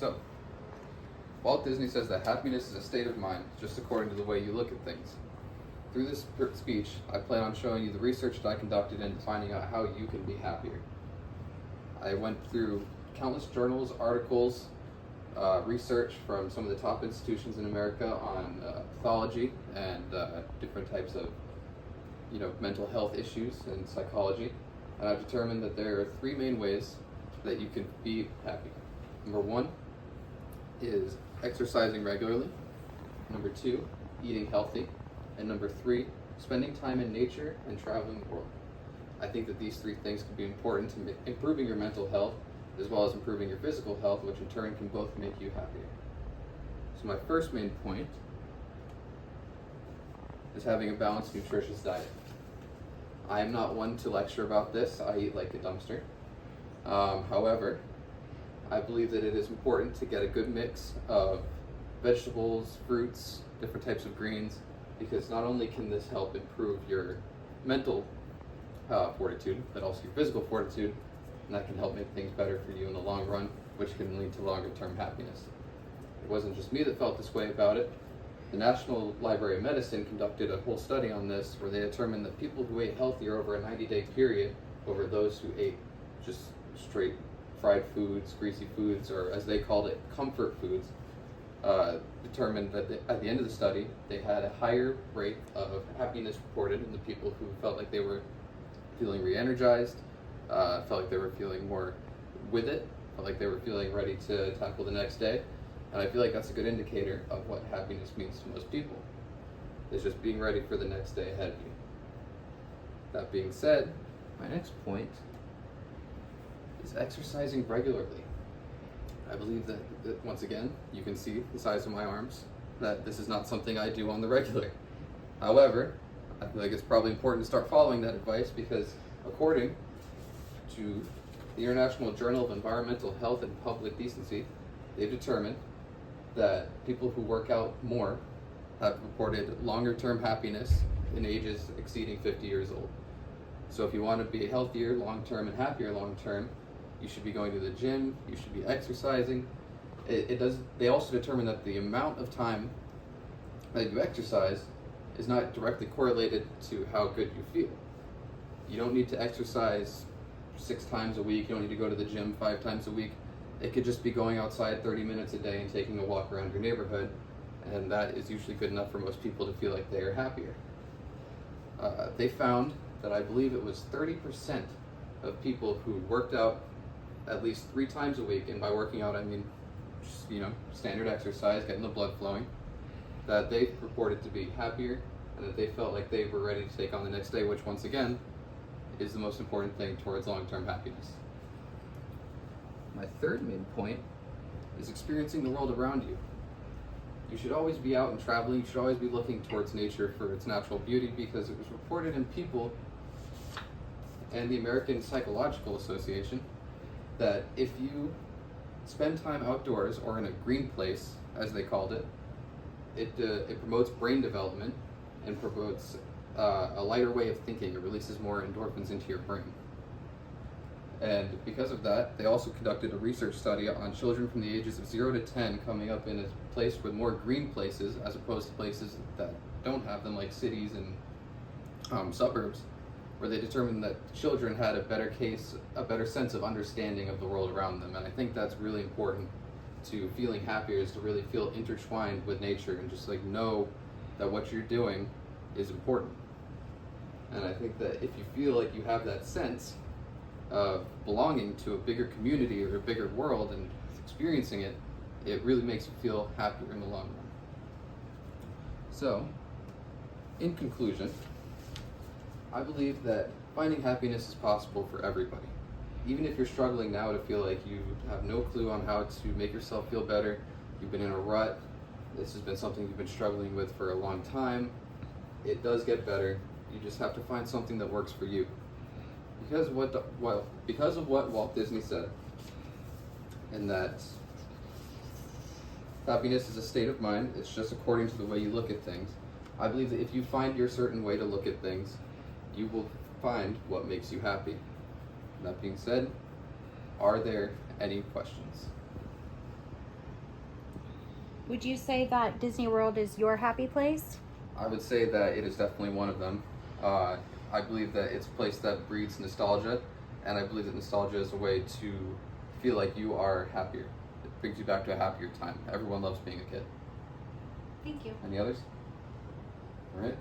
So, Walt Disney says that happiness is a state of mind, just according to the way you look at things. Through this speech, I plan on showing you the research that I conducted and finding out how you can be happier. I went through countless journals, articles, research from some of the top institutions in America on pathology and different types of mental health issues and psychology. And I've determined that there are three main ways that you can be happy. Number one is exercising regularly. Number two, eating healthy. And number three, spending time in nature and traveling the world. I think that these three things can be important to improving your mental health as well as improving your physical health, which in turn can both make you happier. So my first main point is having a balanced, nutritious diet. I am not one to lecture about this. I eat like a dumpster. However, I believe that it is important to get a good mix of vegetables, fruits, different types of greens, because not only can this help improve your mental fortitude, but also your physical fortitude, and that can help make things better for you in the long run, which can lead to longer term happiness. It wasn't just me that felt this way about it. The National Library of Medicine conducted a whole study on this where they determined that people who ate healthier over a 90-day period over those who ate just straight fried foods, greasy foods, or as they called it, comfort foods, determined that at the end of the study, they had a higher rate of happiness reported in the people who felt like they were feeling re-energized, felt like they were feeling more with it, felt like they were feeling ready to tackle the next day. And I feel like that's a good indicator of what happiness means to most people. It's just being ready for the next day ahead of you. That being said, my next point is exercising regularly. I believe that once again, you can see the size of my arms, that this is not something I do on the regular. However, I feel like it's probably important to start following that advice because according to the International Journal of Environmental Health and Public Decency, they've determined that people who work out more have reported longer term happiness in ages exceeding 50 years old. So if you want to be healthier long term and happier long term, you should be going to the gym, you should be exercising. They also determine that the amount of time that you exercise is not directly correlated to how good you feel. You don't need to exercise 6 times a week, you don't need to go to the gym 5 times a week. It could just be going outside 30 minutes a day and taking a walk around your neighborhood, and that is usually good enough for most people to feel like they are happier. They found that I believe it was 30% of people who worked out at least 3 times a week, and by working out I mean just, standard exercise, getting the blood flowing, that they reported to be happier and that they felt like they were ready to take on the next day, which once again is the most important thing towards long-term happiness. My third main point is experiencing the world around you. You should always be out and traveling. You should always be looking towards nature for its natural beauty, because it was reported in People and the American Psychological Association that if you spend time outdoors or in a green place, as they called it, it promotes brain development and promotes a lighter way of thinking. It releases more endorphins into your brain. And because of that, they also conducted a research study on children from the ages of 0 to 10 coming up in a place with more green places as opposed to places that don't have them, like cities and suburbs, where they determined that children had a better sense of understanding of the world around them. And I think that's really important to feeling happier, is to really feel intertwined with nature and just know that what you're doing is important. And I think that if you feel like you have that sense of belonging to a bigger community or a bigger world and experiencing it, it really makes you feel happier in the long run. So, in conclusion, I believe that finding happiness is possible for everybody. Even if you're struggling now to feel like you have no clue on how to make yourself feel better, you've been in a rut, this has been something you've been struggling with for a long time, it does get better. You just have to find something that works for you. Because of what Walt Disney said, and that happiness is a state of mind, it's just according to the way you look at things. I believe that if you find your certain way to look at things, you will find what makes you happy. That being said, are there any questions? Would you say that Disney World is your happy place? I would say that it is definitely one of them. I believe that it's a place that breeds nostalgia, and I believe that nostalgia is a way to feel like you are happier. It brings you back to a happier time. Everyone loves being a kid. Thank you. Any others? All right.